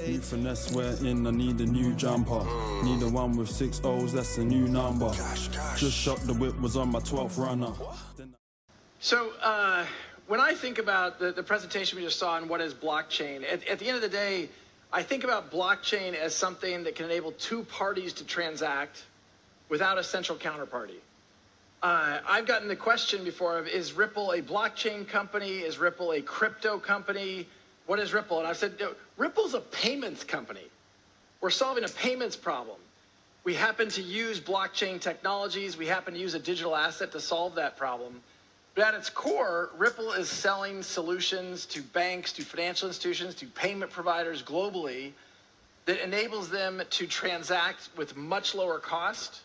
New finesse, we're in, I need a new jumper. Need the one with 6 O's, that's a new number. Just shot the whip, was on my 12th runner. So when I think about the presentation we just saw on what is blockchain, at the end of the day, I think about blockchain as something that can enable two parties to transact without a central counterparty. I've gotten the question before of, is Ripple a blockchain company? Is Ripple a crypto company? What is Ripple? And I've said, Ripple's a payments company. We're solving a payments problem. We happen to use blockchain technologies. We happen to use a digital asset to solve that problem. But at its core, Ripple is selling solutions to banks, to financial institutions, to payment providers globally that enables them to transact with much lower cost,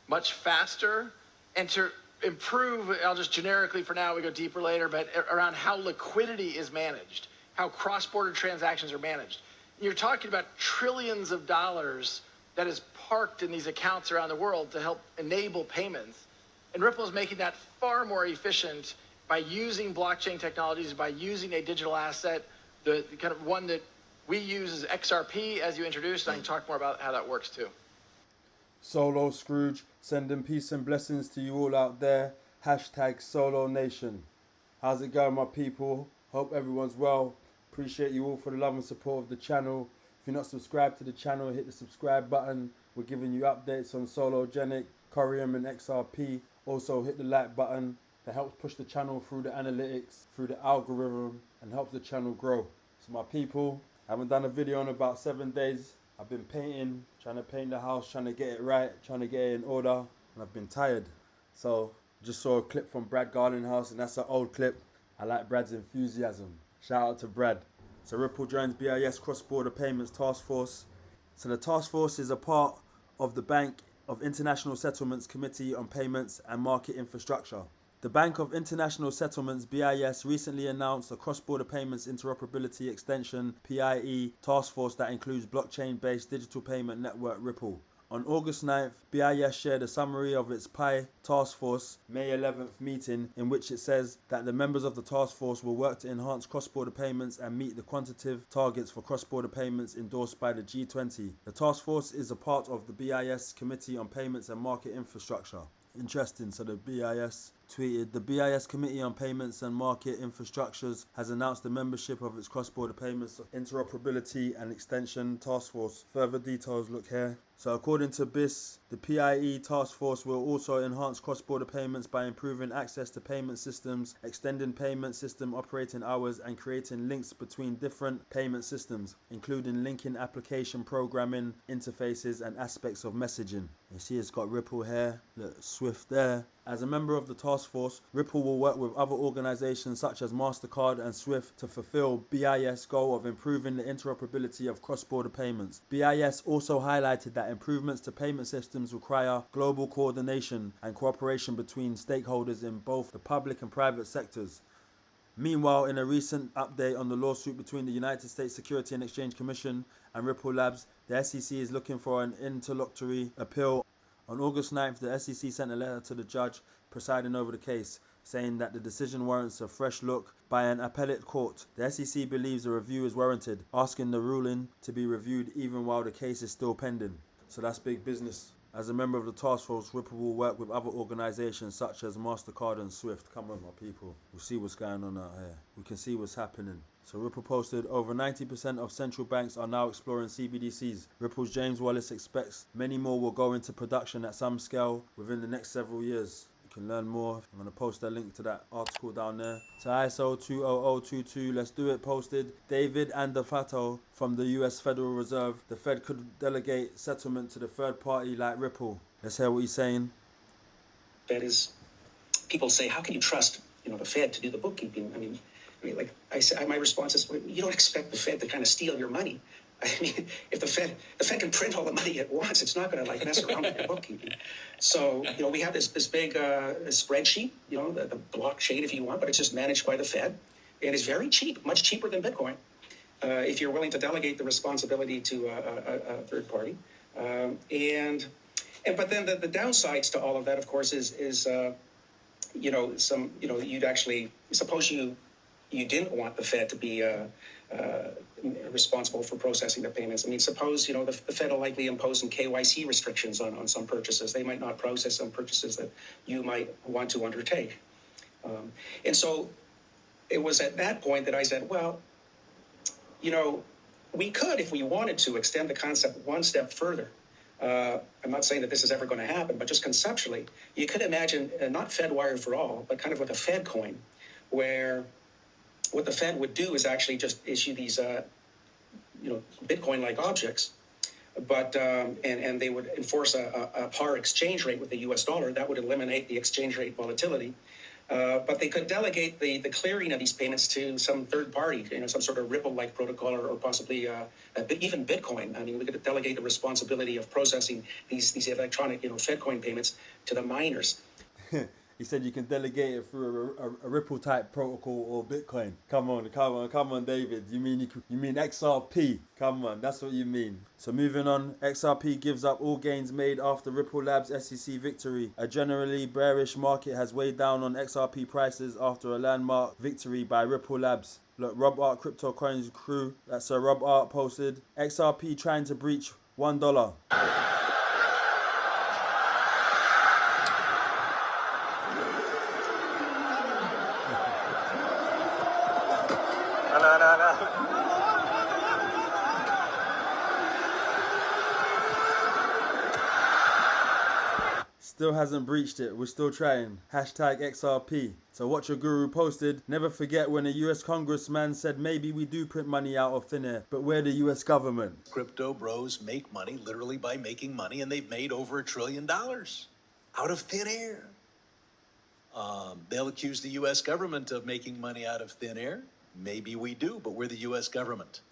much faster, and to improve, I'll just generically for now, we go deeper later, but around how liquidity is managed, how cross-border transactions are managed. You're talking about trillions of dollars that is parked in these accounts around the world to help enable payments. And Ripple is making that far more efficient by using blockchain technologies, by using a digital asset. The kind of one that we use is XRP, as you introduced, and I can talk more about how that works too. Solo Scrooge, sending peace and blessings to you all out there. Hashtag Solo Nation. How's it going, my people? Hope everyone's well. Appreciate you all for the love and support of the channel. If you're not subscribed to the channel, hit the subscribe button. We're giving you updates on Sologenic, COREUM and XRP. Also hit the like button. That helps push the channel through the analytics, through the algorithm, and helps the channel grow. So my people, I haven't done a video in about 7 days. I've been painting, trying to paint the house, trying to get it right, trying to get it in order, and I've been tired. So just saw a clip from Brad Gardenhouse, and that's an old clip. I like Brad's enthusiasm. Shout out to Brad. So Ripple joins BIS Cross-Border Payments Task Force. So the task force is a part of the Bank of International Settlements Committee on Payments and Market Infrastructure. The Bank of International Settlements, BIS, recently announced a cross-border payments interoperability extension, PIE, task force that includes blockchain-based digital payment network Ripple. On August 9th, BIS shared a summary of its PIE task force May 11th meeting, in which it says that the members of the task force will work to enhance cross-border payments and meet the quantitative targets for cross-border payments endorsed by the G20. The task force is a part of the BIS Committee on Payments and Market Infrastructure. Interesting, so the BIS tweeted, the BIS Committee on Payments and Market Infrastructures has announced the membership of its cross-border payments interoperability and extension task force. Further details look here. So according to BIS, the PIE task force will also enhance cross-border payments by improving access to payment systems, extending payment system operating hours, and creating links between different payment systems, including linking application programming interfaces and aspects of messaging. You see it's got Ripple here, look, Swift there. As a member of the task force, Ripple will work with other organizations such as Mastercard and Swift to fulfill BIS goal of improving the interoperability of cross-border payments. BIS also highlighted that improvements to payment systems require global coordination and cooperation between stakeholders in both the public and private sectors. Meanwhile, in a recent update on the lawsuit between the United States Securities and Exchange Commission and Ripple Labs, the SEC is looking for an interlocutory appeal. On August 9th, the SEC sent a letter to the judge presiding over the case, saying that the decision warrants a fresh look by an appellate court. The SEC believes a review is warranted, asking the ruling to be reviewed even while the case is still pending. So that's big business. As a member of the task force, Ripple will work with other organizations such as Mastercard and Swift. Come on, my people. We'll see what's going on out here. We can see what's happening. So Ripple posted over 90% of central banks are now exploring CBDCs. Ripple's James Wallace expects many more will go into production at some scale within the next several years. You can learn more. I'm going to post a link to that article down there. So ISO 20022, let's do it, posted. David Andafato from the US Federal Reserve. The Fed could delegate settlement to the third party like Ripple. Let's hear what he's saying. Fed is, people say, how can you trust, the Fed to do the bookkeeping? Like I say, my response is, well, you don't expect the Fed to kind of steal your money. If the Fed can print all the money it wants, it's not going to mess around with your bookkeeping. So, we have this big spreadsheet, the blockchain if you want, but it's just managed by the Fed. And it's very cheap, much cheaper than Bitcoin, if you're willing to delegate the responsibility to a third party. But then the downsides to all of that, of course, is you'd actually, suppose you didn't want the Fed to be responsible for processing the payments. I mean, suppose, the Fed will likely impose some KYC restrictions on some purchases. They might not process some purchases that you might want to undertake. And so it was at that point that I said, well, we could, if we wanted to, extend the concept one step further. I'm not saying that this is ever going to happen, but just conceptually, you could imagine not FedWire for all, but kind of like a Fed coin, where what the Fed would do is actually just issue these, Bitcoin-like objects, but and they would enforce a par exchange rate with the U.S. dollar. That would eliminate the exchange rate volatility. But they could delegate the clearing of these payments to some third party, some sort of Ripple-like protocol, or possibly even Bitcoin. I mean, we could delegate the responsibility of processing these electronic, Fedcoin payments to the miners. He said you can delegate it through a Ripple type protocol or Bitcoin. Come on, David. You mean XRP? Come on, that's what you mean. So moving on, XRP gives up all gains made after Ripple Labs SEC victory. A generally bearish market has weighed down on XRP prices after a landmark victory by Ripple Labs. Look, Rob Art Crypto Coins crew, that's Rob Art posted, XRP trying to breach $1. Still hasn't breached it. We're still trying. Hashtag XRP. So what your guru posted. Never forget when a US congressman said maybe we do print money out of thin air, but we're the US government. Crypto bros make money literally by making money, and they've made over $1 trillion out of thin air. They'll accuse the US government of making money out of thin air. Maybe we do, but we're the US government.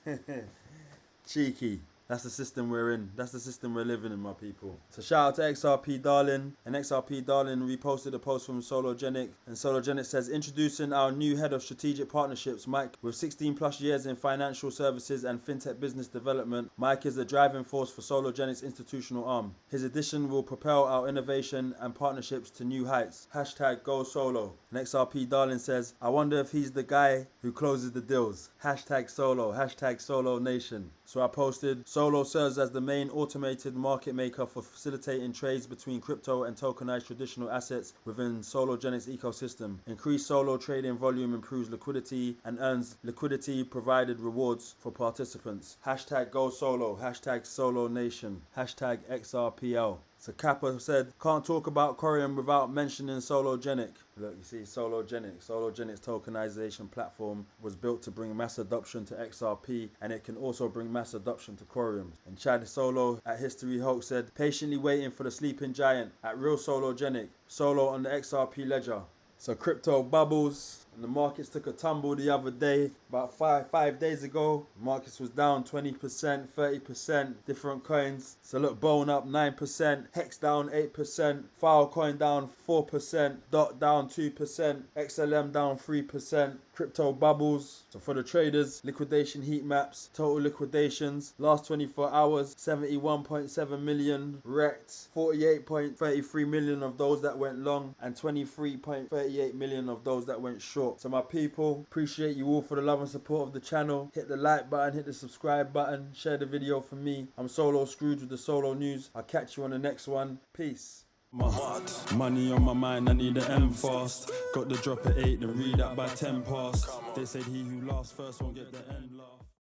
Cheeky. That's the system we're in. That's the system we're living in, my people. So shout out to XRP Darling. And XRP Darling reposted a post from Sologenic. And Sologenic says, introducing our new head of strategic partnerships, Mike. With 16 plus years in financial services and fintech business development, Mike is the driving force for Sologenic's institutional arm. His addition will propel our innovation and partnerships to new heights. Hashtag Go Solo. And XRP Darling says, I wonder if he's the guy who closes the deals. Hashtag Solo. Hashtag Solo Nation. So I posted, Solo serves as the main automated market maker for facilitating trades between crypto and tokenized traditional assets within Sologenic's ecosystem. Increased Solo trading volume improves liquidity and earns liquidity provided rewards for participants. Hashtag Go Solo. Hashtag Solo Nation. Hashtag XRPL. So Kappa said, can't talk about COREUM without mentioning Sologenic. Look, you see Sologenic. Sologenic's tokenization platform was built to bring mass adoption to XRP, and it can also bring mass adoption to COREUM. And Chad Solo at History Hoax said, patiently waiting for the sleeping giant at Real Sologenic. Solo on the XRP ledger. So crypto bubbles. And the markets took a tumble the other day, about five days ago. Markets was down 20%, 30%, different coins. So look, Bone up 9%, Hex down 8%, Filecoin down 4%, DOT down 2%, XLM down 3%. Crypto bubbles. So for the traders, liquidation heat maps, total liquidations, last 24 hours, 71.7 million wrecked, 48.33 million of those that went long, and 23.38 million of those that went short. So my people, appreciate you all for the love and support of the channel. Hit the like button, hit the subscribe button, share the video for me. I'm Solo Scrooge with the Solo News. I'll catch you on the next one. Peace. My heart, money on my mind, I need an M fast. Got the drop at 8, then read that by 10 past. They said he who laughs first won't get the end last.